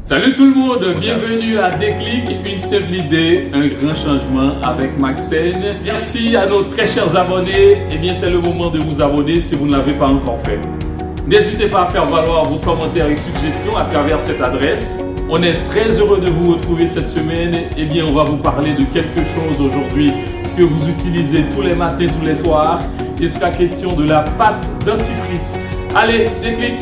Salut tout le monde, bienvenue à Déclic, une simple idée, un grand changement avec Maxène. Merci à nos très chers abonnés. Eh bien, c'est le moment de vous abonner si vous ne l'avez pas encore fait. N'hésitez pas à faire valoir vos commentaires et suggestions à travers cette adresse. On est très heureux de vous retrouver cette semaine. Eh bien, on va vous parler de quelque chose aujourd'hui que vous utilisez tous les matins, tous les soirs. Il sera question de la pâte dentifrice. Allez, Déclic,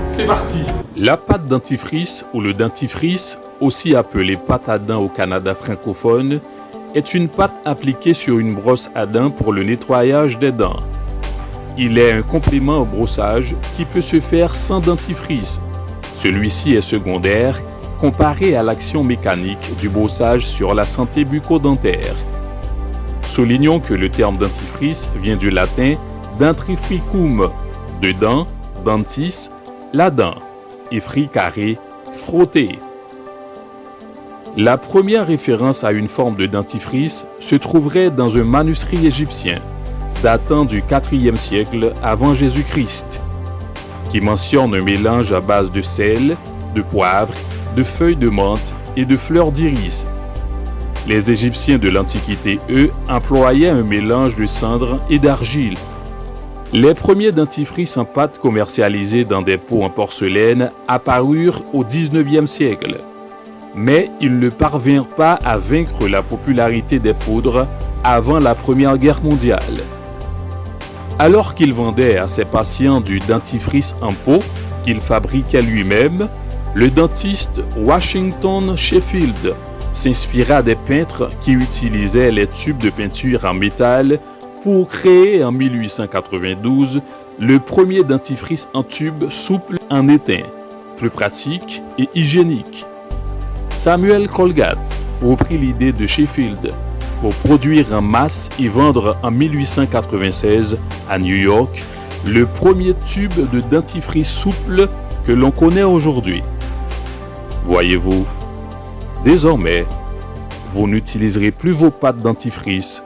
c'est parti. La pâte dentifrice ou le dentifrice, aussi appelée pâte à dents au Canada francophone, est une pâte appliquée sur une brosse à dents pour le nettoyage des dents. Il est un complément au brossage qui peut se faire sans dentifrice. Celui-ci est secondaire comparé à l'action mécanique du brossage sur la santé bucco-dentaire. Soulignons que le terme dentifrice vient du latin dentifricum, de dent, dentis, la dent, et fricare, frotter. La première référence à une forme de dentifrice se trouverait dans un manuscrit égyptien datant du IVe siècle avant Jésus-Christ, qui mentionne un mélange à base de sel, de poivre, de feuilles de menthe et de fleurs d'iris. Les Égyptiens de l'Antiquité, eux, employaient un mélange de cendres et d'argile. Les premiers dentifrices en pâte commercialisés dans des pots en porcelaine apparurent au XIXe siècle. Mais ils ne parvinrent pas à vaincre la popularité des poudres avant la Première Guerre mondiale. Alors qu'il vendait à ses patients du dentifrice en pot qu'il fabriquait lui-même, le dentiste Washington Sheffield s'inspira des peintres qui utilisaient les tubes de peinture en métal pour créer en 1892 le premier dentifrice en tube souple en étain, plus pratique et hygiénique. Samuel Colgate reprit l'idée de Sheffield pour produire en masse et vendre en 1896 à New York le premier tube de dentifrice souple que l'on connaît aujourd'hui. Voyez-vous, désormais, vous n'utiliserez plus vos pâtes dentifrice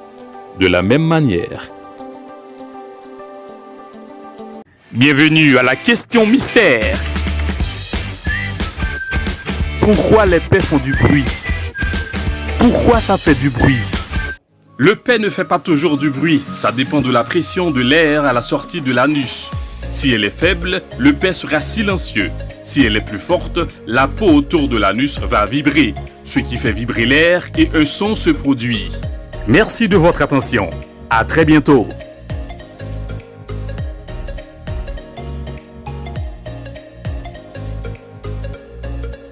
de la même manière. Bienvenue à la question mystère. Pourquoi les paix font du bruit? Pourquoi ça fait du bruit? Le paix ne fait pas toujours du bruit, ça dépend de la pression de l'air à la sortie de l'anus. Si elle est faible, le paix sera silencieux. Si elle est plus forte, la peau autour de l'anus va vibrer, ce qui fait vibrer l'air et un son se produit. Merci de votre attention. À très bientôt.